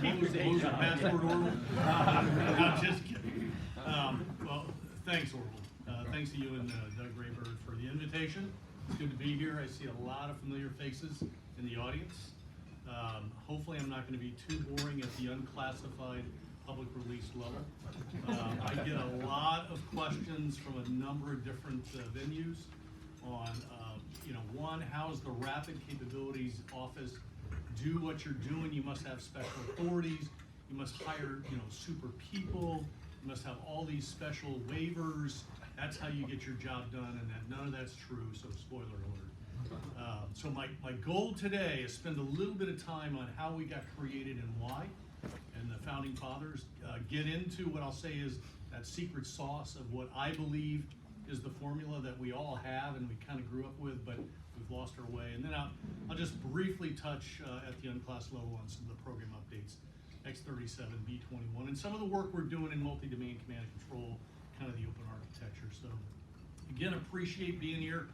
what was the password, Orville? I'm just kidding. Well, thanks, Orville. Thanks to you and Doug Rayburn for the invitation. It's good to be here. I see a lot of familiar faces in the audience. Hopefully I'm not going to be too boring at the unclassified public release level. I get a lot of questions from a number of different venues on, one, how does the Rapid Capabilities Office do what you're doing? You must have special authorities. You must hire, super people. You must have all these special waivers. That's how you get your job done, and that none of that's true, so spoiler alert. So my goal today is spend a little bit of time on how we got created and why, and the Founding Fathers, get into what I'll say is that secret sauce of what I believe is the formula that we all have and we kind of grew up with, but we've lost our way. And then I'll just briefly touch at the unclass level on some of the program updates, X37, B21, and some of the work we're doing in multi-domain command and control, kind of the open architecture. So again, appreciate being here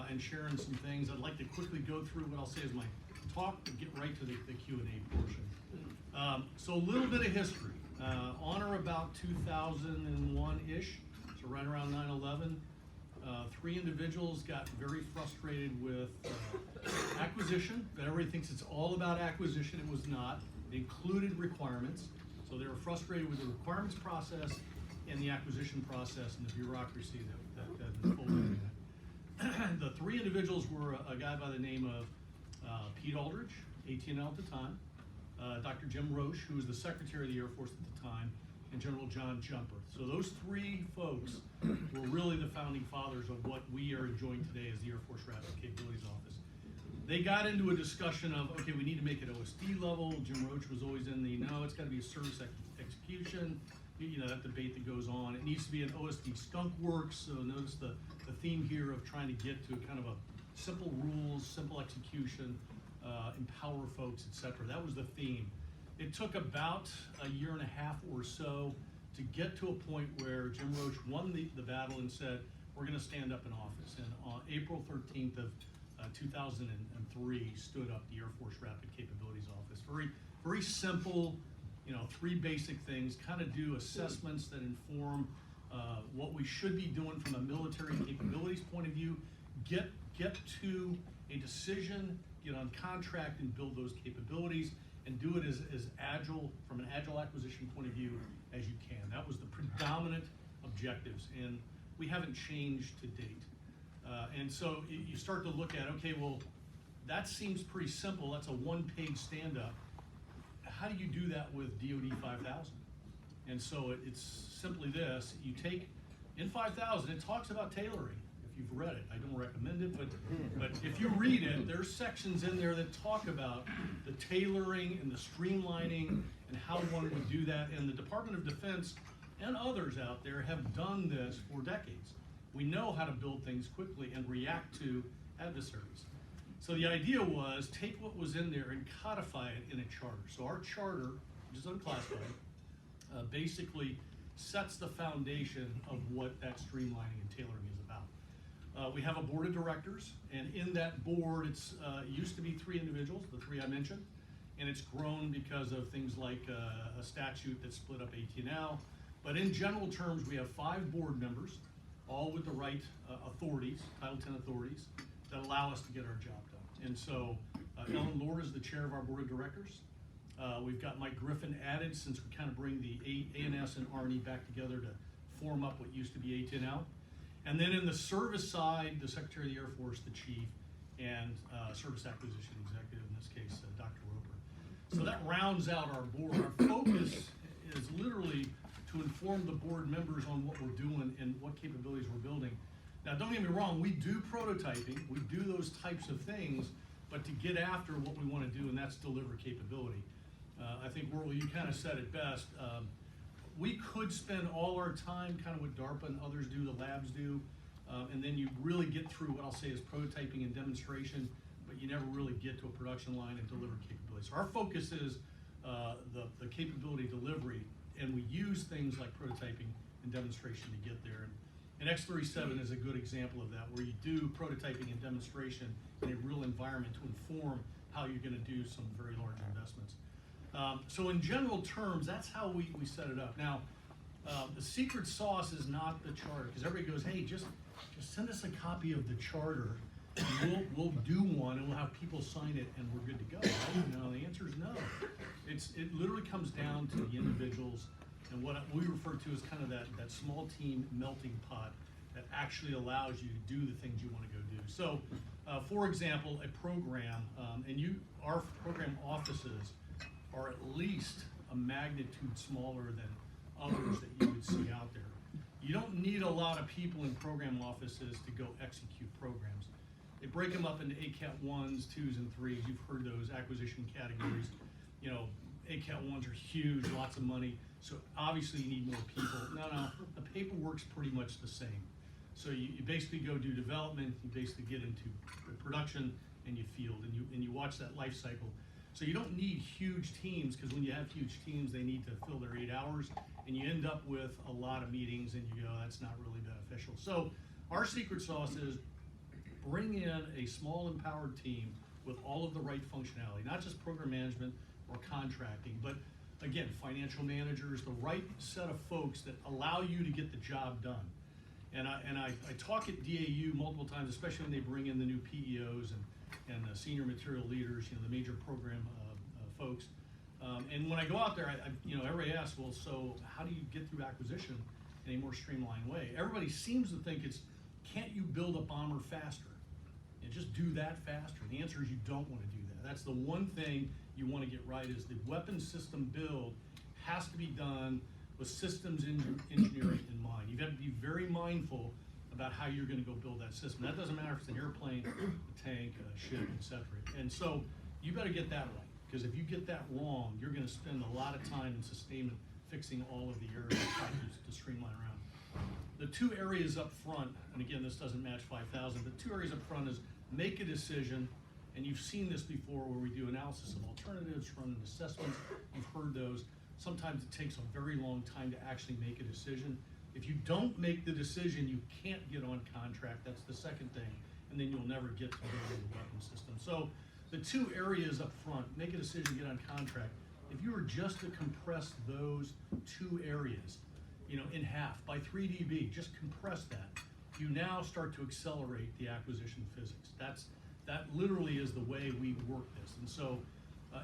and sharing some things. I'd like to quickly go through what I'll say is my talk and get right to the Q&A portion. So a little bit of history. On or about 2001-ish, so right around 9/11, 3 individuals got very frustrated with acquisition. Everybody thinks it's all about acquisition. It was not. It included requirements. So they were frustrated with the requirements process and the acquisition process and the bureaucracy that unfolded in that. The 3 individuals were a guy by the name of Pete Aldrich, AT&L at the time, Dr. Jim Roche, who was the Secretary of the Air Force at the time, and General John Jumper. So those 3 folks were really the founding fathers of what we are enjoying today as the Air Force Rapid Capabilities Office. They got into a discussion of, okay, we need to make it OSD level. Jim Roche was always in the, no, it's got to be a service execution. That debate that goes on. It needs to be an OSD Skunkworks. So notice the theme here of trying to get to kind of a simple rules, simple execution, empower folks, etc. That was the theme. It took about a year and a half or so to get to a point where Jim Roche won the battle and said, we're going to stand up in office. And on April 13th of 2003 stood up the Air Force Rapid Capabilities Office. Very, very simple, 3 basic things, kind of do assessments that inform what we should be doing from a military capabilities point of view, get to a decision, get on contract and build those capabilities, and do it as agile, from an agile acquisition point of view as you can. That was the predominant objectives, and we haven't changed to date. And so you start to look at, okay, well, that seems pretty simple. That's a 1-page stand-up. How do you do that with DoD 5000? And so it's simply this. You take, in 5000, it talks about tailoring. If you've read it, I don't recommend it, but if you read it, there's sections in there that talk about the tailoring and the streamlining and how one would do that. And the Department of Defense and others out there have done this for decades. We know how to build things quickly and react to adversaries. So the idea was take what was in there and codify it in a charter. So our charter, which is unclassified, basically sets the foundation of what that streamlining and tailoring is about. We have a board of directors, and in that board, it used to be 3 individuals, the 3 I mentioned, and it's grown because of things like a statute that split up AT&L. But in general terms, we have 5 board members, all with the right authorities, Title 10 authorities, that allow us to get our job done. And so Ellen Lord is the chair of our board of directors. We've got Mike Griffin added since we kind of bring the ANS and R&E back together to form up what used to be AT&L. And then in the service side, the Secretary of the Air Force, the Chief, and Service Acquisition Executive, in this case, Dr. Roper. So that rounds out our board. Our focus is literally to inform the board members on what we're doing and what capabilities we're building. Now, don't get me wrong, we do prototyping, we do those types of things, but to get after what we want to do, and that's deliver capability. I think, Worrell, you kind of said it best. We could spend all our time, kind of what DARPA and others do, the labs do, and then you really get through what I'll say is prototyping and demonstration, but you never really get to a production line and deliver capability. So our focus is the capability delivery, and we use things like prototyping and demonstration to get there. And X37 is a good example of that, where you do prototyping and demonstration in a real environment to inform how you're going to do some very large investments. So in general terms, that's how we set it up. Now, the secret sauce is not the charter, because everybody goes, hey, just send us a copy of the charter, and we'll do one, and we'll have people sign it, and we're good to go. Right? No, the answer is no. It literally comes down to the individuals, and what we refer to as kind of that small team melting pot that actually allows you to do the things you want to go do. So, for example, a program, our program offices are at least a magnitude smaller than others that you would see out there. You don't need a lot of people in program offices to go execute programs. They break them up into ACAT 1s, 2s, and 3s. You've heard those acquisition categories. You know, ACAT 1s are huge, lots of money, so obviously you need more people. No, the paperwork's pretty much the same. So you basically go do development, you basically get into production, and you field, and you watch that life cycle. So you don't need huge teams, because when you have huge teams, they need to fill their 8 hours, and you end up with a lot of meetings, and you go, that's not really beneficial. So our secret sauce is bring in a small empowered team with all of the right functionality, not just program management or contracting, but again, financial managers, the right set of folks that allow you to get the job done. And I talk at DAU multiple times, especially when they bring in the new PEOs and the senior material leaders, you know, the major program folks. And when I go out there, everybody asks, well, so how do you get through acquisition in a more streamlined way? Everybody seems to think can't you build a bomber faster? And just do that faster. The answer is you don't want to do that. That's the one thing you want to get right, is the weapon system build has to be done with systems engineering in mind. You've got to be very mindful about how you're going to go build that system. That doesn't matter if it's an airplane, a tank, a ship, etc. And so you better get that right, because if you get that wrong, you're going to spend a lot of time in sustainment fixing all of the errors to streamline around. The two areas up front, and again, this doesn't match 5,000, but 2 areas up front is make a decision, and you've seen this before where we do analysis of alternatives, run assessments, you've heard those. Sometimes it takes a very long time to actually make a decision. If you don't make the decision, you can't get on contract. That's the second thing, and then you'll never get to building the weapon system. So the 2 areas up front, make a decision, get on contract. If you were just to compress those 2 areas, in half by 3 dB, just compress that, you now start to accelerate the acquisition physics. That literally is the way we work this. And so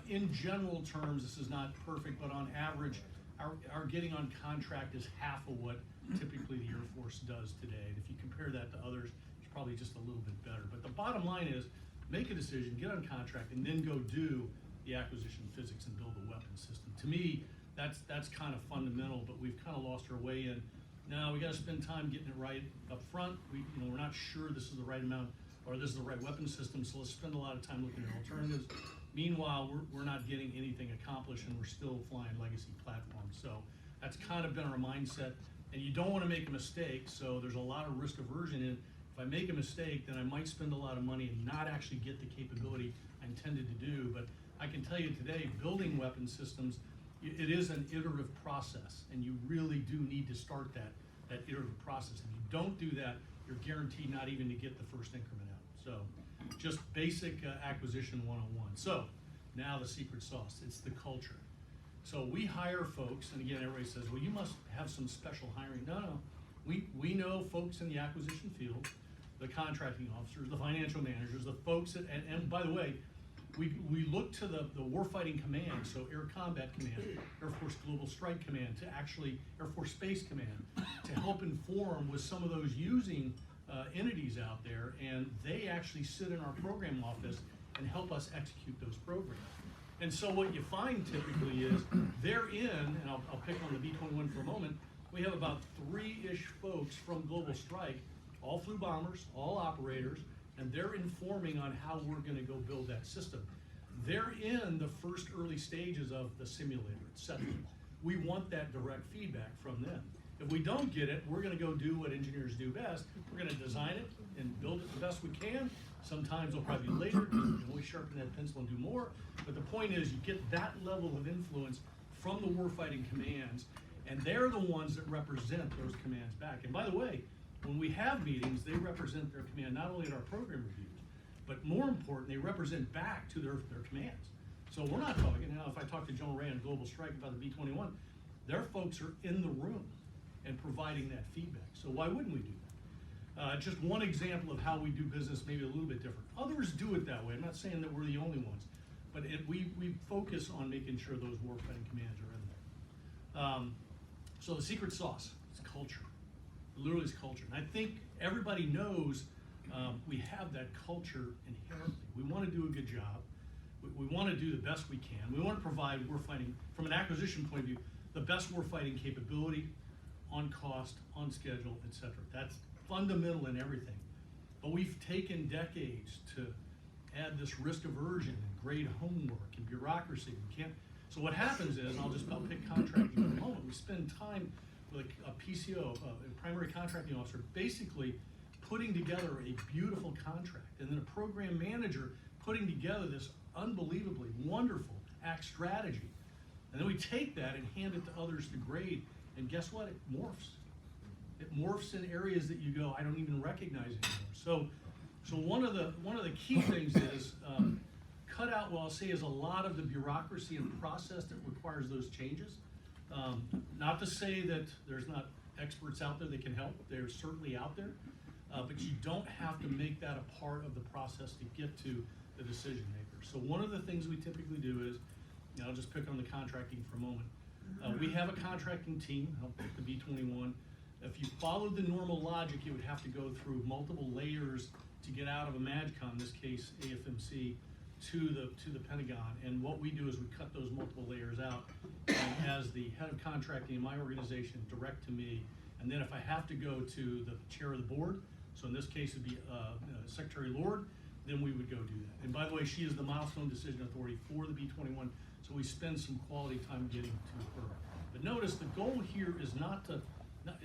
in general terms, this is not perfect, but on average, our getting on contract is half of what typically the Air Force does today. And if you compare that to others, it's probably just a little bit better. But the bottom line is, make a decision, get on contract, and then go do the acquisition physics and build a weapon system. To me, that's kind of fundamental, but we've kind of lost our way in. Now we got to spend time getting it right up front. We're not sure this is the right amount or this is the right weapon system, so let's spend a lot of time looking at alternatives. Meanwhile, we're not getting anything accomplished, and we're still flying legacy platforms. So that's kind of been our mindset, and you don't want to make a mistake, so there's a lot of risk aversion in, if I make a mistake, then I might spend a lot of money and not actually get the capability I intended to do. But I can tell you today, building weapon systems, it is an iterative process, and you really do need to start that iterative process. If you don't do that, you're guaranteed not even to get the first increment out. So just basic acquisition 101. So now the secret sauce, it's the culture. So we hire folks, and again, everybody says, well, you must have some special hiring. No. We know folks in the acquisition field, the contracting officers, the financial managers, the folks that, and by the way, we look to the warfighting command, so Air Combat Command, Air Force Global Strike Command, to actually Air Force Space Command, to help inform with some of those using entities out there, and they actually sit in our program office and help us execute those programs. And so what you find typically is they're in, and I'll pick on the B-21 for a moment, we have about 3-ish folks from Global Strike, all flew bombers, all operators, and they're informing on how we're going to go build that system. They're in the first early stages of the simulator, etc. We want that direct feedback from them. If we don't get it, we're going to go do what engineers do best. We're going to design it and build it the best we can. Sometimes it'll probably be later, because we can always sharpen that pencil and do more. But the point is, you get that level of influence from the warfighting commands, and they're the ones that represent those commands back. And by the way, when we have meetings, they represent their command not only at our program reviews, but more important, they represent back to their commands. So we're not talking, now if I talk to General Ray on Global Strike about the B-21, their folks are in the room and providing that feedback. So why wouldn't we do that? Just one example of how we do business, maybe a little bit different. Others do it that way. I'm not saying that we're the only ones, but we focus on making sure those warfighting commands are in there. So the secret sauce is culture. Literally is culture. And I think everybody knows we have that culture inherently. We want to do a good job. We want to do the best we can. We want to provide warfighting, from an acquisition point of view, the best warfighting capability, on cost, on schedule, etc. That's fundamental in everything. But we've taken decades to add this risk aversion and grade homework and bureaucracy. We can't. So what happens is, and I'll pick contracting for a moment, we spend time with a PCO, a primary contracting officer, basically putting together a beautiful contract, and then a program manager putting together this unbelievably wonderful act strategy. And then we take that and hand it to others to grade, and guess what? It morphs. It morphs in areas that you go, I don't even recognize anymore. So one of the key things is cut out what I'll say is a lot of the bureaucracy and process that requires those changes. Not to say that there's not experts out there that can help. They're certainly out there, but you don't have to make that a part of the process to get to the decision maker. So one of the things we typically do is, I'll just pick on the contracting for a moment. We have a contracting team, I'll pick the B-21. If you followed the normal logic, you would have to go through multiple layers to get out of a MAGCOM, in this case AFMC, to the Pentagon. And what we do is we cut those multiple layers out, and as the head of contracting in my organization, direct to me. And then if I have to go to the chair of the board, so in this case it'd be Secretary Lord, then we would go do that. And by the way, she is the milestone decision authority for the B-21, so we spend some quality time getting to her. But notice the goal here is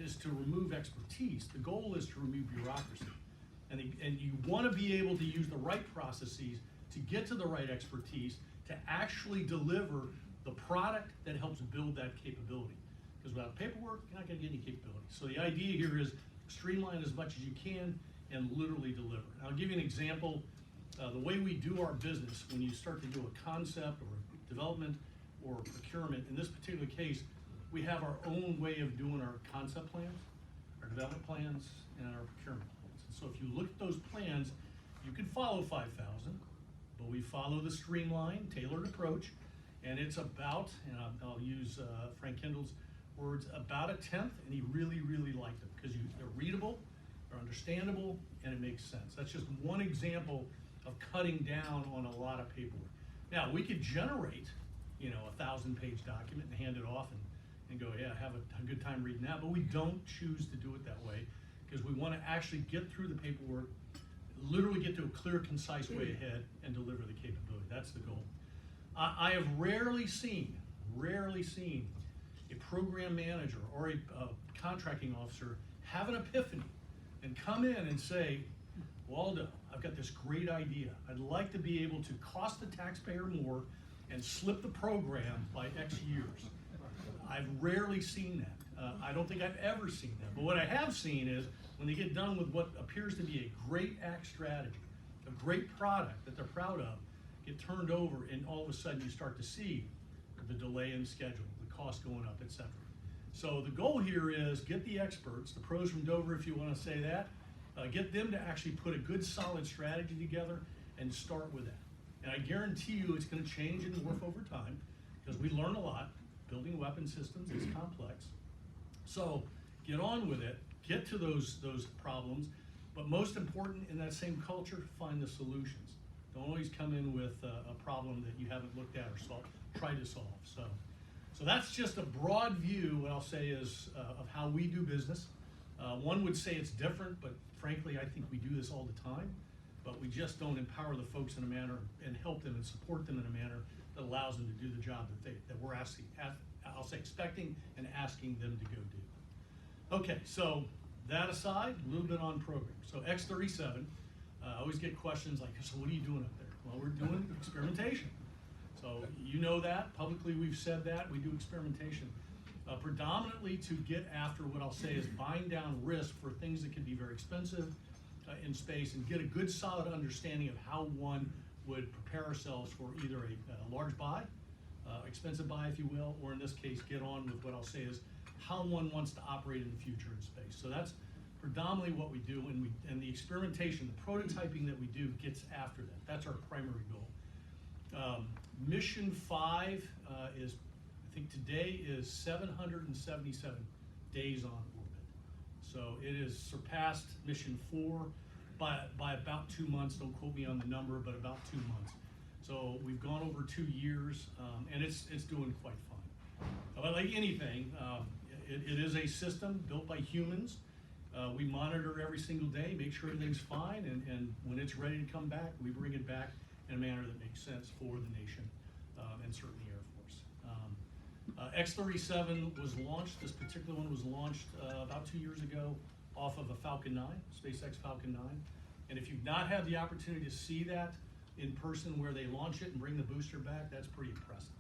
is to remove expertise. The goal is to remove bureaucracy. And you want to be able to use the right processes to get to the right expertise to actually deliver the product that helps build that capability. Because without paperwork, you're not going to get any capability. So the idea here is streamline as much as you can and literally deliver. And I'll give you an example. The way we do our business, when you start to do a concept or development or procurement, in this particular case, we have our own way of doing our concept plans, our development plans, and our procurement plans. And so if you look at those plans, you can follow 5,000, but we follow the streamlined, tailored approach, and it's about, and I'll use Frank Kendall's words, about a tenth, and he really, really liked them because they're readable, they're understandable, and it makes sense. That's just one example of cutting down on a lot of paperwork. Now, we could generate, a 1,000-page document and hand it off and go, yeah, have a good time reading that, but we don't choose to do it that way because we want to actually get through the paperwork, literally get to a clear, concise way ahead and deliver the capability. That's the goal. I have rarely seen a program manager or a contracting officer have an epiphany and come in and say, Waldo, I've got this great idea. I'd like to be able to cost the taxpayer more and slip the program by X years. I've rarely seen that. I don't think I've ever seen that. But what I have seen is when they get done with what appears to be a great act strategy, a great product that they're proud of, get turned over, and all of a sudden you start to see the delay in schedule, the cost going up, etc. So the goal here is get the experts, the pros from Dover, if you want to say that, get them to actually put a good solid strategy together and start with that. And I guarantee you it's going to change and morph over time because we learn a lot. Building weapon systems is complex. So get on with it, get to those problems, but most important in that same culture, find the solutions. Don't always come in with a problem that you haven't looked at or tried to solve. So that's just a broad view, what I'll say is of how we do business. One would say it's different, but frankly, I think we do this all the time, but we just don't empower the folks in a manner and help them and support them in a manner that allows them to do the job that we're asking, I'll say expecting and asking them to go do. Okay, so that aside, a little bit on program. So X-37, I always get questions like, so what are you doing up there? Well, we're doing experimentation. So you know that, publicly we've said that, we do experimentation. Predominantly to get after what I'll say is buying down risk for things that can be very expensive in space and get a good solid understanding of how one would prepare ourselves for either a large buy, expensive buy, if you will, or in this case, get on with what I'll say is how one wants to operate in the future in space. So that's predominantly what we do, and the experimentation, the prototyping that we do gets after that. That's our primary goal. Mission 5 is, I think today is 777 days on orbit. So it has surpassed Mission 4 by about 2 months. Don't quote me on the number, but about 2 months. So we've gone over 2 years, and it's doing quite fine. But like anything, it is a system built by humans. We monitor every single day, make sure everything's fine, and when it's ready to come back, we bring it back in a manner that makes sense for the nation, and certainly the Air Force. X-37 was launched, this particular one was launched about 2 years ago off of a Falcon 9, SpaceX Falcon 9. And if you've not had the opportunity to see that in person where they launch it and bring the booster back, that's pretty impressive.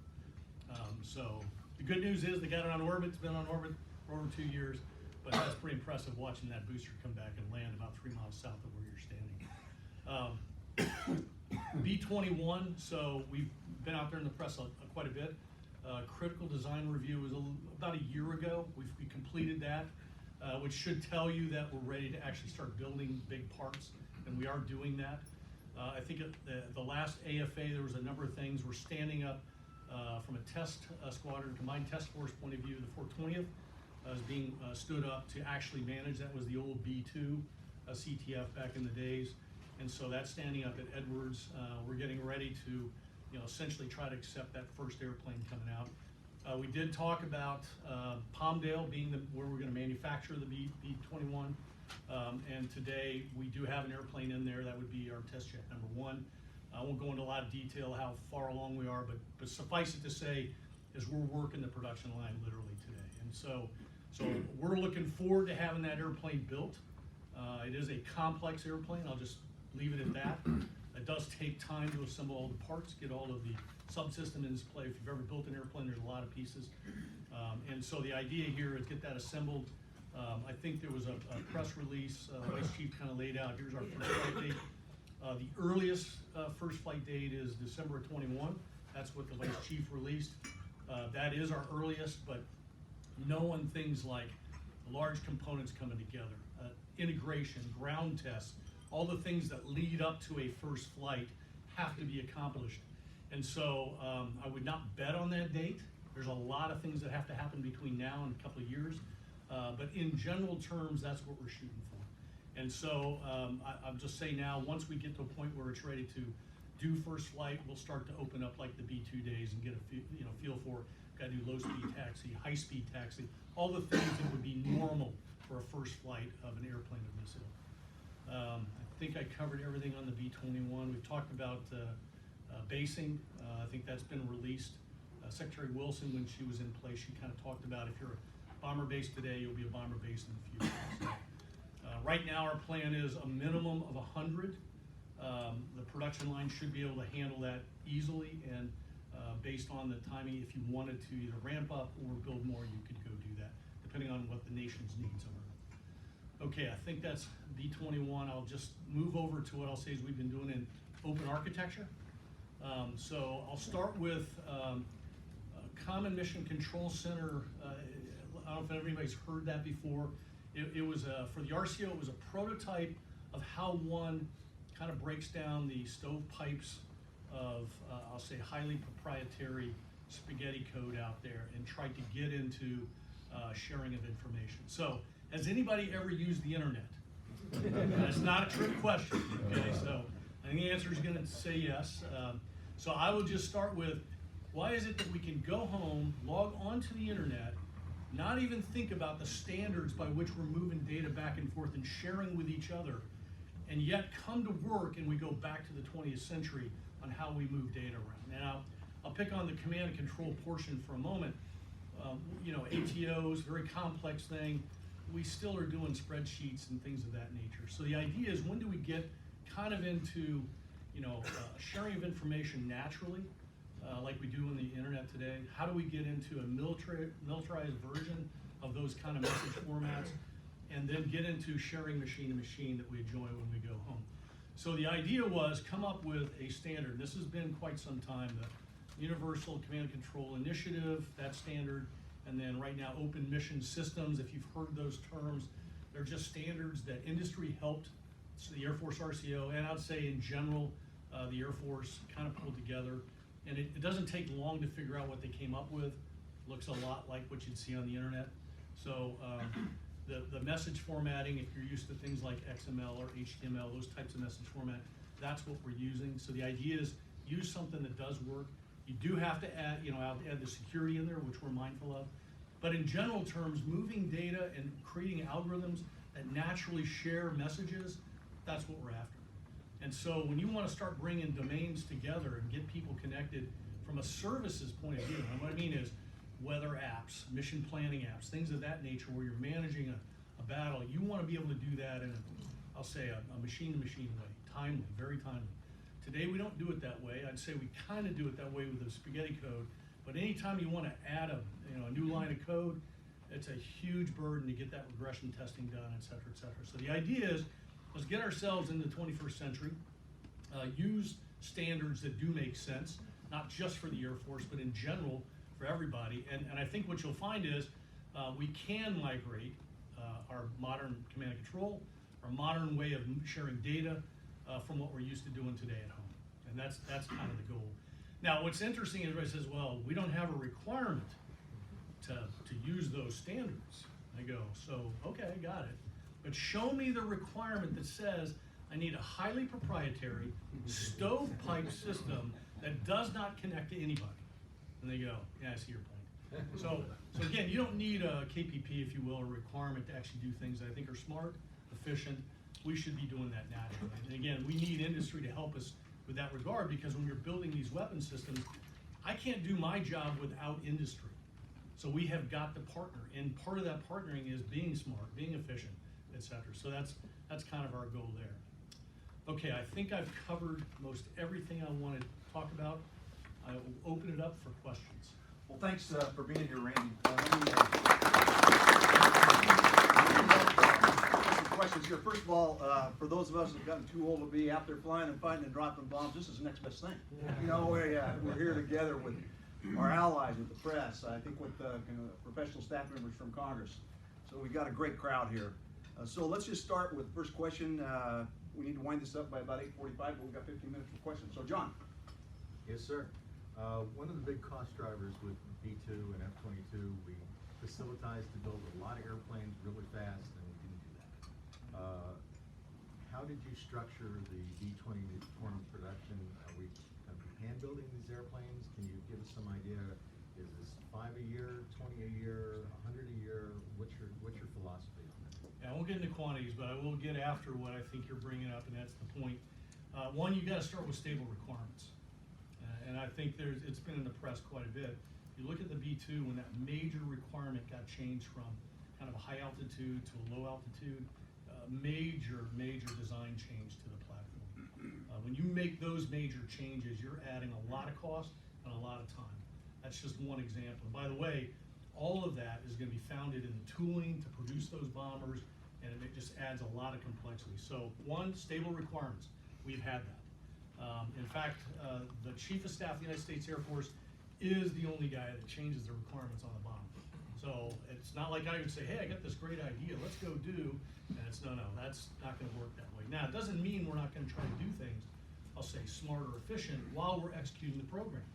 So the good news is they got it on orbit, it's been on orbit for over 2 years, but that's pretty impressive watching that booster come back and land about 3 miles south of where you're standing. B-21, so we've been out there in the press quite a bit. Critical design review was about a year ago. We completed that, which should tell you that we're ready to actually start building big parts, and we are doing that. I think at the last AFA, there was a number of things. We're standing up from a test squadron, combined test force point of view. The 420th is being stood up to actually manage. That was the old B2 CTF back in the days. And so that's standing up at Edwards. We're getting ready to, essentially try to accept that first airplane coming out. We did talk about Palmdale being where we're going to manufacture the B-21. And today we do have an airplane in there. That would be our test jet number 1. I won't go into a lot of detail how far along we are, but suffice it to say is we're working the production line literally today. And so we're looking forward to having that airplane built. It is a complex airplane. I'll just leave it at that. It does take time to assemble all the parts, get all of the subsystem in play. If you've ever built an airplane, there's a lot of pieces. And so the idea here is get that assembled. I think there was a press release, Vice Chief kind of laid out, here's our first flight date. The earliest first flight date is December of 21. That's what the Vice Chief released. That is our earliest, but knowing things like large components coming together, integration, ground tests, all the things that lead up to a first flight have to be accomplished. And so I would not bet on that date. There's a lot of things that have to happen between now and a couple of years. But in general terms, that's what we're shooting for. And so I'll just say now, once we get to a point where it's ready to do first flight, we'll start to open up like the B2 days and get a feel for, got to do low speed taxi, high speed taxi, all the things that would be normal for a first flight of an airplane of this ilk. I think I covered everything on the B-21. We've talked about basing. I think that's been released. Secretary Wilson, when she was in place, she kind of talked about if you're a bomber base today, you'll be a bomber base in the future. So, right now, our plan is a minimum of 100. The production line should be able to handle that easily, and based on the timing, if you wanted to either ramp up or build more, you could go do that, depending on what the nation's needs are. Okay, I think that's B-21. I'll just move over to what I'll say is we've been doing in open architecture. So I'll start with Common Mission Control Center. I don't know if anybody's heard that before. It was for the RCO, it was a prototype of how one kind of breaks down the stovepipes of, I'll say, highly proprietary spaghetti code out there and tried to get into sharing of information. So, has anybody ever used the internet? That's not a trick question, okay? So, I think the answer is going to say yes. So I will just start with, why is it that we can go home, log onto the internet, not even think about the standards by which we're moving data back and forth and sharing with each other, and yet come to work and we go back to the 20th century on how we move data around. Now, I'll pick on the command and control portion for a moment. ATOs, very complex thing. We still are doing spreadsheets and things of that nature. So the idea is, when do we get kind of into, sharing of information naturally, like we do on the internet today? How do we get into a militarized version of those kind of message formats, and then get into sharing machine to machine that we enjoy when we go home? So the idea was come up with a standard. This has been quite some time, the Universal Command and Control Initiative, that standard, and then right now Open Mission Systems, if you've heard those terms, they're just standards that industry helped, so the Air Force RCO, and I'd say in general, the Air Force kind of pulled together. And it doesn't take long to figure out what they came up with. Looks a lot like what you'd see on the internet. So the message formatting, if you're used to things like XML or HTML, those types of message format, that's what we're using. So the idea is use something that does work. You do have to add, add the security in there, which we're mindful of. But in general terms, moving data and creating algorithms that naturally share messages, that's what we're after. And so when you want to start bringing domains together and get people connected from a services point of view, and what I mean is weather apps, mission planning apps, things of that nature where you're managing a battle, you want to be able to do that in, I'll say, a machine-to-machine way, timely, very timely. Today we don't do it that way. I'd say we kind of do it that way with the spaghetti code, but anytime you want to add a new line of code, it's a huge burden to get that regression testing done, et cetera, et cetera. So the idea is, let's get ourselves into the 21st century, use standards that do make sense, not just for the Air Force, but in general for everybody. And I think what you'll find is we can migrate our modern command and control, our modern way of sharing data from what we're used to doing today at home. And that's kind of the goal. Now, what's interesting is everybody says, well, we don't have a requirement to use those standards. I go, so, okay, got it. But show me the requirement that says I need a highly proprietary stovepipe system that does not connect to anybody. And they go, yeah, I see your point. So again, you don't need a KPP, if you will, a requirement to actually do things that I think are smart, efficient. We should be doing that naturally. And again, we need industry to help us with that regard, because when you're building these weapon systems, I can't do my job without industry. So we have got to partner, and part of that partnering is being smart, being efficient, et cetera. So that's kind of our goal there. Okay, I think I've covered most everything I wanted to talk about. I will open it up for questions. Well, thanks for being here, Randy. Some questions here. First of all, for those of us who've gotten too old to be out there flying and fighting and dropping bombs, this is the next best thing. We're here together with our allies, with the press, I think with professional staff members from Congress. So we've got a great crowd here. So let's just start with the first question. We need to wind this up by about 8:45, but we've got 15 minutes for questions. So John. Yes, sir. One of the big cost drivers with B-2 and F-22, we facilitized to build a lot of airplanes really fast, and we didn't do that. How did you structure the B-20 production? Are we hand building these airplanes? Can you give us some idea? Is this 5 a year, 20 a year, 100 a year? What's your philosophy on that? Yeah, I won't get into quantities, but I will get after what I think you're bringing up, and that's the point. One, you got to start with stable requirements. And I think it's been in the press quite a bit. You look at the B-2, when that major requirement got changed from kind of a high altitude to a low altitude, major design change to the platform. When you make those major changes, you're adding a lot of cost and a lot of time. That's just one example. And by the way, all of that is going to be founded in the tooling to produce those bombers, and it just adds a lot of complexity. So one, stable requirements. We've had that. In fact, the Chief of Staff of the United States Air Force is the only guy that changes the requirements on the bomb. So it's not like I would say, hey, I got this great idea, let's go do, and it's no, that's not going to work that way. Now, it doesn't mean we're not going to try to do things, I'll say, smart or efficient while we're executing the program.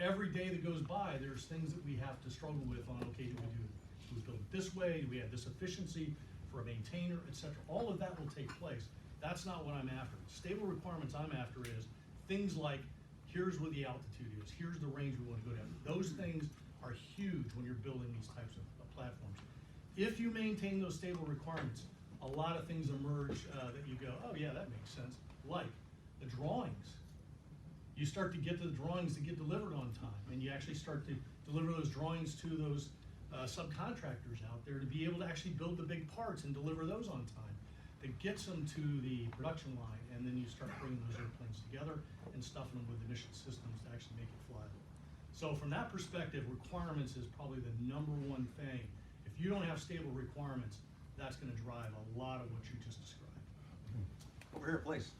Every day that goes by, there's things that we have to struggle with on, okay, do we build it this way? Do we have this efficiency for a maintainer, et cetera? All of that will take place. That's not what I'm after. Stable requirements I'm after is things like, here's where the altitude is, here's the range we want to go down. Those things are huge when you're building these types of platforms. If you maintain those stable requirements, a lot of things emerge that you go, oh yeah, that makes sense. Like the drawings. You start to get to the drawings that get delivered on time, and you actually start to deliver those drawings to those subcontractors out there to be able to actually build the big parts and deliver those on time. That gets them to the production line, and then you start bringing those airplanes together and stuffing them with the mission systems to actually make it fly. So from that perspective, requirements is probably the #1 thing. If you don't have stable requirements, that's going to drive a lot of what you just described. Over here, please.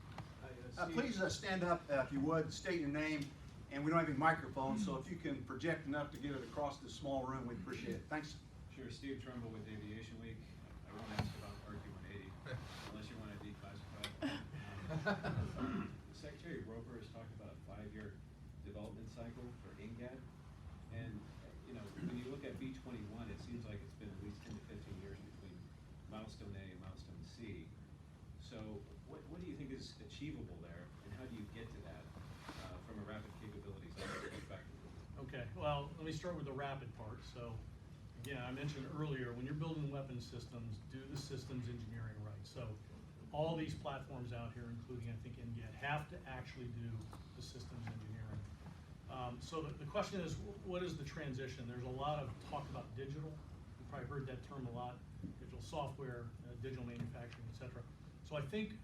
Please stand up if you would, state your name, and we don't have any microphones, so if you can project enough to get it across this small room, we'd appreciate it. Thanks. Sure, Steve Trumbull with Aviation Week. I won't ask about RQ-180 unless you want to declassify. Secretary Roper has talked about a 5-year development cycle for INGAD, and when you look at B-21, it seems like it's been at least 10 to 15 years between milestone A and milestone C. So what do you think is achievable there, and how do you get to that from a rapid capabilities perspective? Okay, well, let me start with the rapid part. So, again, I mentioned earlier, when you're building weapon systems, do the systems engineering right. So, all these platforms out here, including, I think, NGAD, have to actually do the systems engineering. So the question is, what is the transition? There's a lot of talk about digital. You've probably heard that term a lot, digital software, digital manufacturing, et cetera. So I think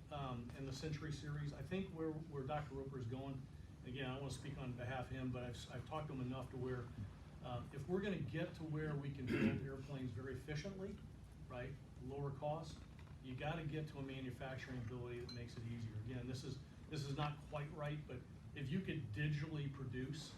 in the Century series, I think where Dr. Roper is going, again, I don't want to speak on behalf of him, but I've talked to him enough to where if we're going to get to where we can build airplanes very efficiently, right, lower cost, you got to get to a manufacturing ability that makes it easier. Again, this is not quite right, but if you could digitally produce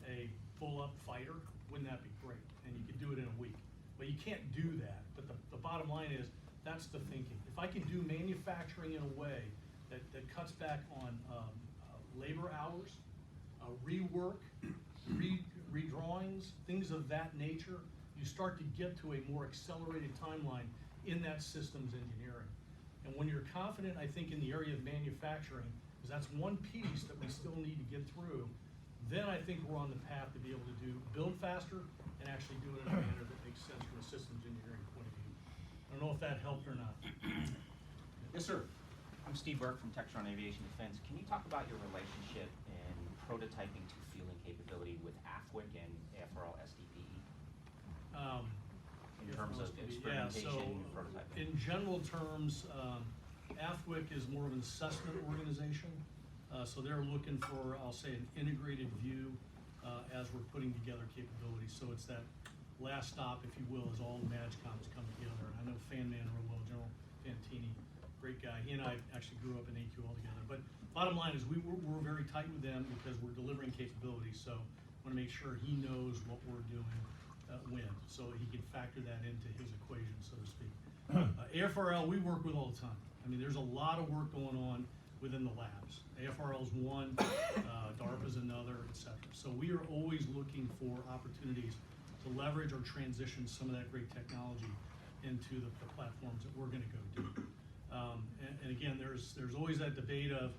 a full-up fighter, wouldn't that be great? And you could do it in a week. But you can't do that. But the bottom line is, that's the thinking. If I can do manufacturing in a way that cuts back on labor hours, rework, redrawings, things of that nature, you start to get to a more accelerated timeline in that systems engineering. And when you're confident, I think, in the area of manufacturing, because that's one piece that we still need to get through, then I think we're on the path to be able to build faster and actually do it in a manner that makes sense from a systems engineering point of view. I don't know if that helped or not. Yes, sir. I'm Steve Burke from Textron Aviation Defense. Can you talk about your relationship in prototyping to fielding capability with AFWIC and AFRL SDPE? In terms of experimentation and prototyping? In general terms, AFWIC is more of an assessment organization. So they're looking for, I'll say, an integrated view as we're putting together capabilities. So it's that last stop, if you will, as all the MAGCOMs come together. And I know Fan Man real well, General Fantini, great guy. He and I actually grew up in AQL together. But bottom line is we're very tight with them because we're delivering capabilities. So I want to make sure he knows what we're doing when, so he can factor that into his equation, so to speak. AFRL, we work with all the time. I mean, there's a lot of work going on within the labs. AFRL is one, DARPA is another, et cetera. So we are always looking for opportunities to leverage or transition some of that great technology into the platforms that we're going to go do. And again, there's always that debate of,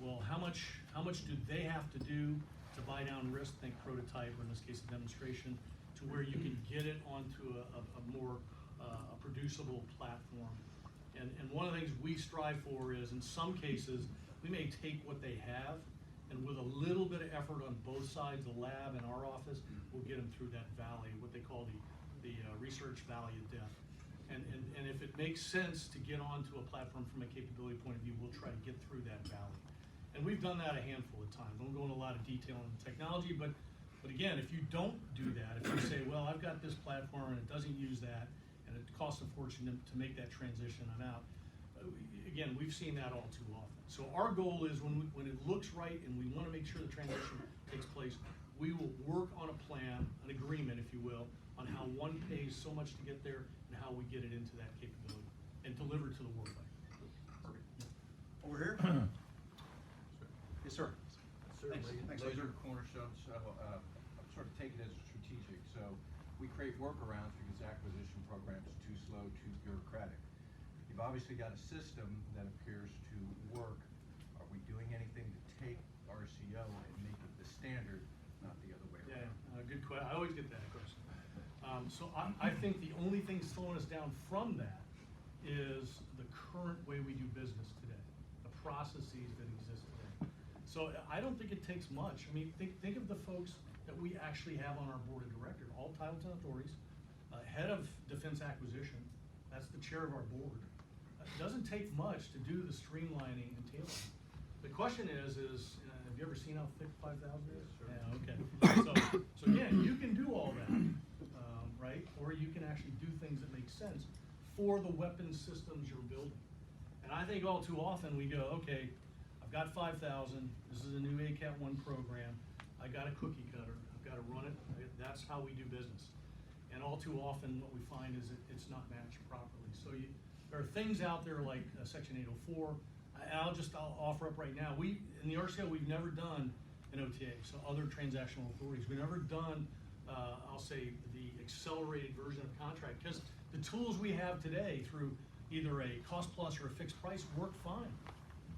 well, how much do they have to do to buy down risk, think prototype, or in this case a demonstration, to where you can get it onto a more producible platform. And one of the things we strive for is, in some cases, we may take what they have, and with a little bit of effort on both sides, the lab and our office, we'll get them through that valley, what they call the research valley of death. And if it makes sense to get onto a platform from a capability point of view, we'll try to get through that valley. And we've done that a handful of times. I won't go into a lot of detail on the technology, but again, if you don't do that, if you say, well, I've got this platform and it doesn't use that, and it costs a fortune to make that transition on out, again, we've seen that all too often. So our goal is when it looks right and we want to make sure the transition takes place, we will work on a plan, an agreement, if you will, on how one pays so much to get there and how we get it into that capability and deliver to the warfighter. Perfect. Over here? Yes, sir. Thanks. Laser cornerstone, so I'm sort of taking it as strategic. So we create workarounds because acquisition programs are too slow, too bureaucratic. You've obviously got a system that appears to work. Are we doing anything to take RCO and make it the standard, not the other way around? Yeah, good question. I always get that question. So I think the only thing slowing us down from that is the current way we do business today, the processes that exist today. So I don't think it takes much. I mean, think of the folks that we actually have on our board of directors, all titles and authorities, head of defense acquisition, that's the chair of our board. It doesn't take much to do the streamlining and tailoring. The question is have you ever seen how thick 5,000 is? Sure. Yeah, okay. So again, you can do all that, right? Or you can actually do things that make sense for the weapon systems you're building. And I think all too often we go, okay, I've I've got 5,000, this is a new ACAT 1 program, I got a cookie cutter, I've got to run it, that's how we do business. And all too often, what we find is it's not matched properly. So there are things out there like Section 804, I'll offer up right now, in the RCO, we've never done an OTA, so other transactional authorities. We've never done, I'll say, the accelerated version of contract, because the tools we have today through either a cost plus or a fixed price work fine.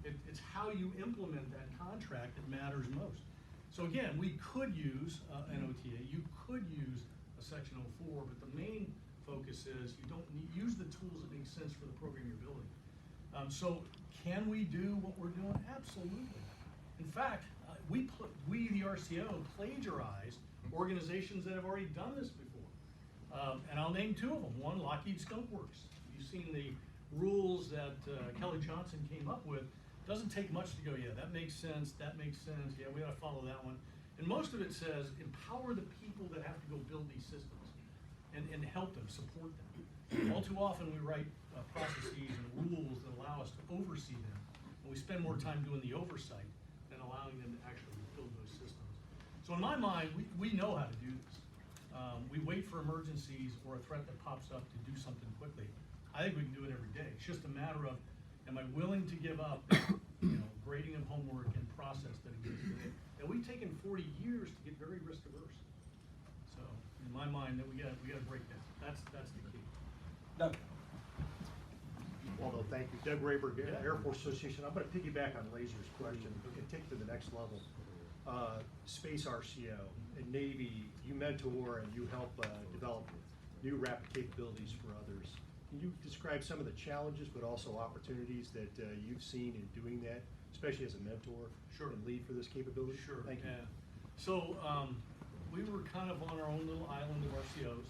It's how you implement that contract that matters most. So again, we could use an OTA, you could use a Section 04, but the main focus is you don't use the tools that make sense for the program you're building. So can we do what we're doing? Absolutely. In fact, we, the RCO, plagiarized organizations that have already done this before. And I'll name two of them. One, Lockheed Skunkworks. You've seen the rules that Kelly Johnson came up with. Doesn't take much to go, yeah, that makes sense, yeah, we ought to follow that one. And most of it says, empower the people that have to go build these systems and help them, support them. All too often we write processes and rules that allow us to oversee them, and we spend more time doing the oversight than allowing them to actually build those systems. So in my mind, we know how to do this. We wait for emergencies or a threat that pops up to do something quickly. I think we can do it every day. It's just a matter of, am I willing to give up, grading of homework and process that exists today? And we've taken 40 years to get very risk averse. So in my mind, that we got to break that. That's the key. Doug. Waldo, thank you. Doug Rayberg, Air Force Association. I'm going to piggyback on Laser's question. We can take it to the next level. Space RCO and Navy, you mentor and you help develop new rapid capabilities for others. Can you describe some of the challenges but also opportunities that you've seen in doing that, especially as a mentor Sure. and lead for this capability? Sure. Thank you. Yeah. So we were kind of on our own little island of RCOs,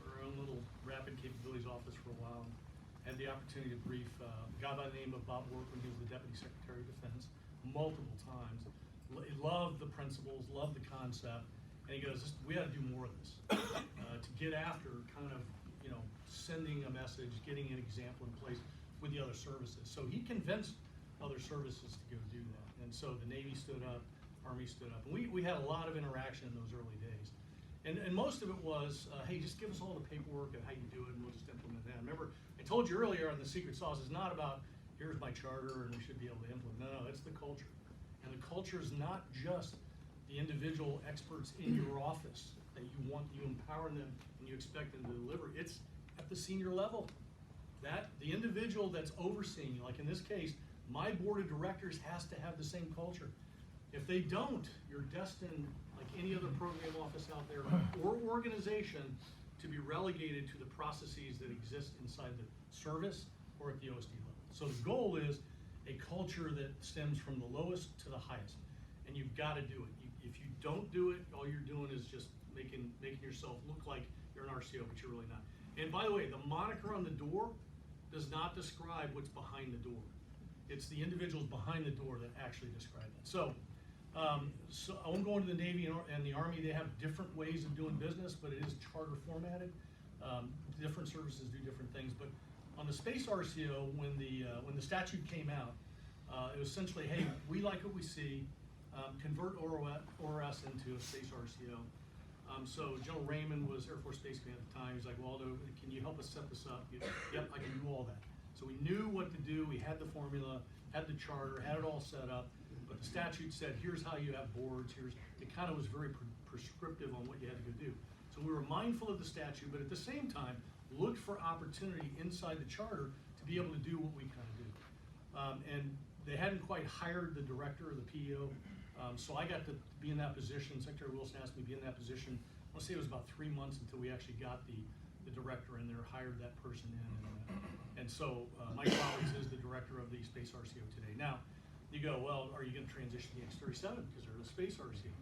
our own little rapid capabilities office for a while. Had the opportunity to brief a guy by the name of Bob Workman, who was the Deputy Secretary of Defense, multiple times. He loved the principles, loved the concept, and he goes, we ought to do more of this. To get after kind of, sending a message, getting an example in place with the other services. So he convinced other services to go do that. And so the Navy stood up, Army stood up. And we had a lot of interaction in those early days. And most of it was, hey, just give us all the paperwork and how you do it, and we'll just implement that. Remember, I told you earlier on the secret sauce is not about, here's my charter and we should be able to implement. No, it's the culture. And the culture is not just the individual experts in your office that you empower them and you expect them to deliver. It's at the senior level. That the individual that's overseeing, like in this case, my board of directors has to have the same culture. If they don't, you're destined, like any other program office out there or organization, to be relegated to the processes that exist inside the service or at the OSD level. So the goal is a culture that stems from the lowest to the highest, and you've got to do it. If you don't do it, all you're doing is just making yourself look like you're an RCO, but you're really not. And by the way, the moniker on the door does not describe what's behind the door. It's the individuals behind the door that actually describe that. So I won't go into the Navy and the Army. They have different ways of doing business, but it is charter formatted. Different services do different things. But on the Space RCO, when the statute came out, it was essentially, hey, we like what we see. Convert ORS into a Space RCO. So General Raymond was Air Force Space Command at the time. He's like, Waldo, can you help us set this up? Yep, I can do all that. So we knew what to do. We had the formula, had the charter, had it all set up. But the statute said, here's how you have boards. It kind of was very prescriptive on what you had to go do. So we were mindful of the statute, but at the same time, looked for opportunity inside the charter to be able to do what we kind of do. And they hadn't quite hired the director or the PEO. So I got to be in that position. Secretary Wilson asked me to be in that position. I want to say it was about 3 months until we actually got the director in there, hired that person in. And so Mike Rollins is the director of the Space RCO today. Now, you go, well, are you going to transition to the X-37 because they're the Space RCO?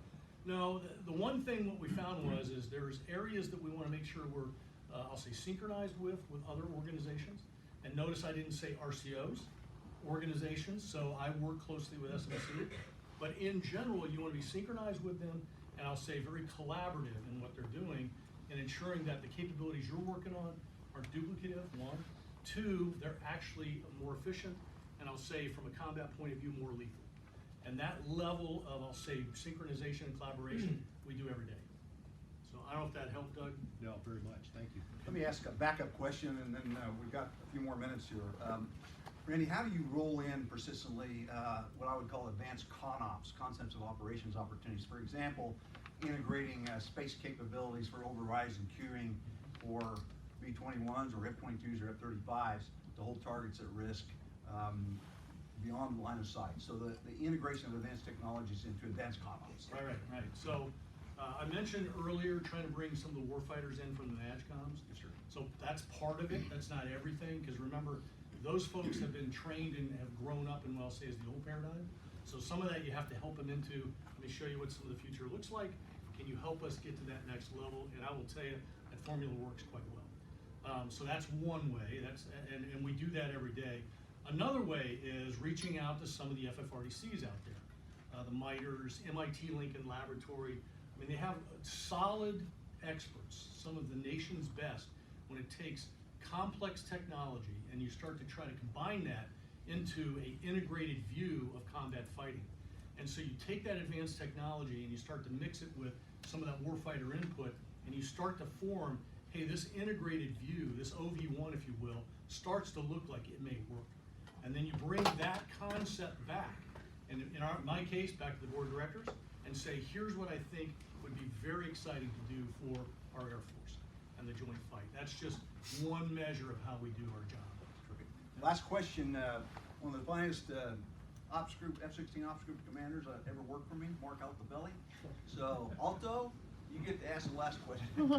No, the one thing what we found is there's areas that we want to make sure we're, I'll say, synchronized with other organizations. And notice I didn't say RCOs, organizations, so I work closely with SMC. But in general, you want to be synchronized with them, and I'll say very collaborative in what they're doing, and ensuring that the capabilities you're working on are duplicative, one. Two, they're actually more efficient, and I'll say from a combat point of view, more lethal. And that level of, I'll say, synchronization and collaboration, we do every day. So I don't know if that helped, Doug? No, very much, thank you. Let me ask a backup question, and then we've got a few more minutes here. Randy, how do you roll in persistently what I would call advanced ConOps, concepts of operations opportunities? For example, integrating space capabilities for overrides and queuing for B-21s or F-22s or F-35s to hold targets at risk beyond the line of sight. So the integration of advanced technologies into advanced ConOps. Right. So I mentioned earlier trying to bring some of the warfighters in from the MAGCOMs. Yes, sir. So that's part of it. That's not everything, because remember, those folks have been trained and have grown up in what I'll say is the old paradigm. So some of that you have to help them into. Let me show you what some of the future looks like. Can you help us get to that next level? And I will tell you that formula works quite well. So that's one way. And we do that every day. Another way is reaching out to some of the FFRDCs out there, the MITREs, MIT Lincoln Laboratory. I mean, they have solid experts, some of the nation's best, when it takes complex technology and you start to try to combine that into an integrated view of combat fighting. And so you take that advanced technology and you start to mix it with some of that warfighter input, and you start to form, hey, this integrated view, this OV1, if you will, starts to look like it may work. And then you bring that concept back, and in my case, back to the board of directors, and say, here's what I think would be very exciting to do for our Air Force and the joint fight. That's just one measure of how we do our job. Terrific. Last question, one of the finest ops group, F-16 ops group commanders that ever worked for me, Mark out the belly. So, Alto, you get to ask the last question. And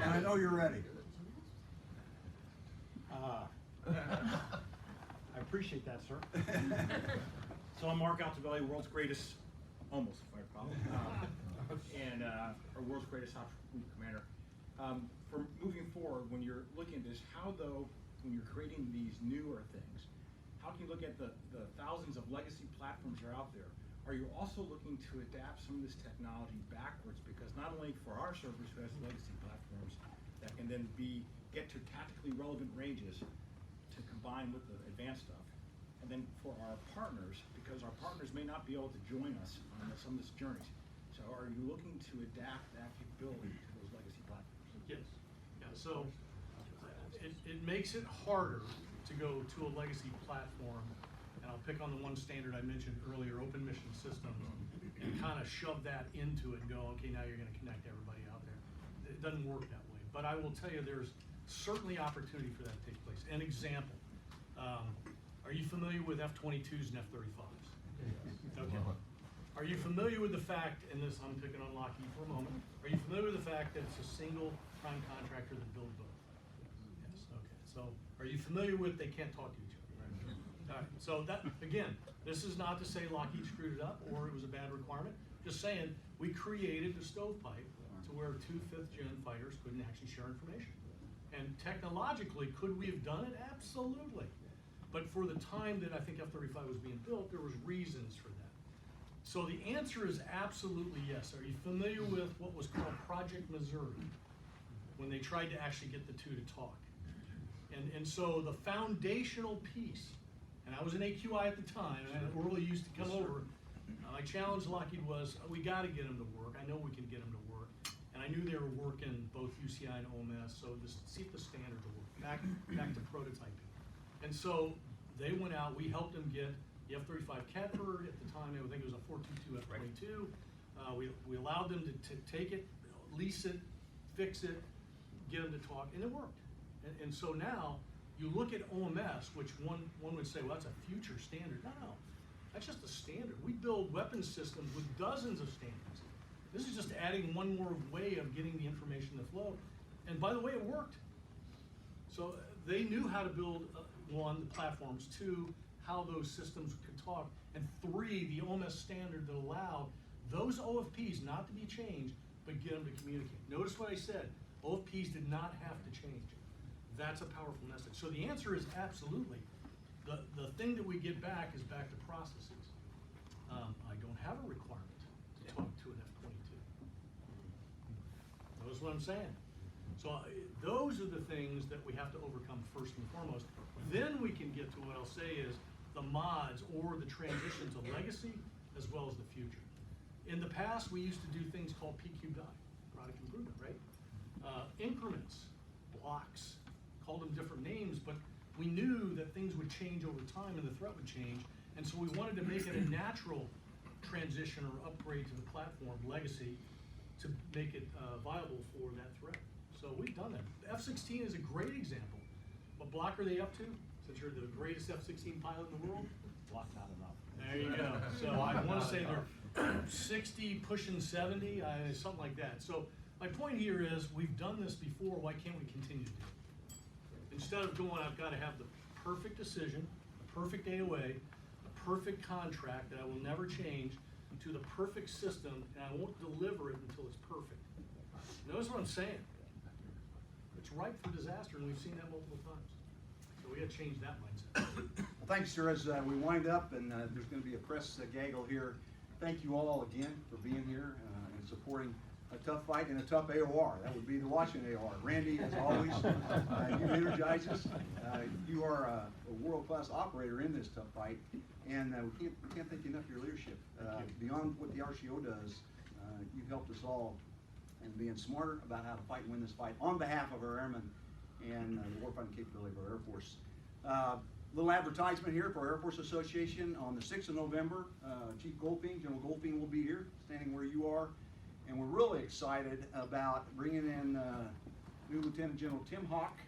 I know you're ready. I appreciate that, sir. So I'm Mark Altobelli, world's greatest, almost fire pilot, and our world's greatest ops group commander. For moving forward, when you're looking at this, how though, when you're creating these newer things, how can you look at the thousands of legacy platforms that are out there? Are you also looking to adapt some of this technology backwards? Because not only for our servers who has legacy platforms that can then get to tactically relevant ranges to combine with the advanced stuff, and then for our partners, because our partners may not be able to join us on some of this journeys. So are you looking to adapt that capability to those legacy platforms? Yes. Yeah, so it makes it harder to go to a legacy platform, and I'll pick on the one standard I mentioned earlier, open mission systems, and kind of shove that into it and go, okay, now you're going to connect everybody out there. It doesn't work that way. But I will tell you, there's certainly opportunity for that to take place. An example, are you familiar with F-22s and F-35s? Okay. Are you familiar with the fact, and this, I'm picking on Lockheed for a moment, are you familiar with the fact that it's a single prime contractor that builds both? Yes, okay. So are you familiar with they can't talk to each other? All right, so that, again, this is not to say Lockheed screwed it up or it was a bad requirement. Just saying, we created the stovepipe to where two 5th-gen fighters couldn't actually share information. And technologically, could we have done it? Absolutely. But for the time that I think F-35 was being built, there was reasons for that. So the answer is absolutely yes. Are you familiar with what was called Project Missouri, when they tried to actually get the two to talk? And so the foundational piece, and I was in AQI at the time, and Orly used to come over. My challenge to Lockheed was, we got to get them to work. I know we can get them to work. And I knew they were working both UCI and OMS, so see if the standards will work. Back to prototyping. And so they went out, we helped them get the F-35 Catbird at the time, I think it was a 422 F-22. We allowed them to take it, lease it, fix it, get them to talk, and it worked. And so now, you look at OMS, which one would say, well, that's a future standard. No, that's just a standard. We build weapons systems with dozens of standards. This is just adding one more way of getting the information to flow. And by the way, it worked. So they knew how to build, one, the platforms, two, how those systems could talk, and three, the OMS standard that allowed those OFPs not to be changed, but get them to communicate. Notice what I said, OFPs did not have to change. That's a powerful message. So the answer is absolutely. The thing that we get back is back to processes. I don't have a requirement to talk to an F-22. Notice what I'm saying. So those are the things that we have to overcome first and foremost. Then we can get to what I'll say is the mods or the transition to legacy as well as the future. In the past, we used to do things called PQI, product improvement, right? Increments, blocks, called them different names, but we knew that things would change over time and the threat would change, and so we wanted to make it a natural transition or upgrade to the platform legacy to make it viable for that threat. So we've done that. The F-16 is a great example. What block are they up to? Since you're the greatest F-16 pilot in the world? Block not enough. There you go. So I want to say they're 60, pushing 70, something like that. So my point here is, we've done this before, why can't we continue to do it? Instead of going, I've got to have the perfect decision, the perfect AOA, the perfect contract that I will never change, to the perfect system, and I won't deliver it until it's perfect. Notice what I'm saying. It's ripe for disaster, and we've seen that multiple times. So we got to change that mindset. Well, thanks, sir. As we wind up, and there's going to be a press gaggle here, thank you all again for being here and supporting a tough fight and a tough AOR. That would be the Washington AOR. Randy, as always, you energize us. You are a world-class operator in this tough fight, and we can't thank you enough for your leadership. Beyond what the RCO does, you've helped us all in being smarter about how to fight and win this fight on behalf of our airmen and the warfighting capability of our Air Force. Little advertisement here for our Air Force Association. On the 6th of November, Chief Goldfein, General Goldfein will be here, standing where you are. And we're really excited about bringing in new Lieutenant General Tim Hawk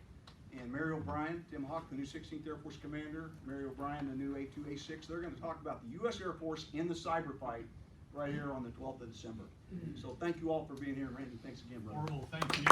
and Mary O'Brien. Tim Hawk, the new 16th Air Force Commander. Mary O'Brien, the new A2, A6. They're going to talk about the U.S. Air Force in the cyber fight right here on the 12th of December. So thank you all for being here. Randy, thanks again, brother. Orville, thank you.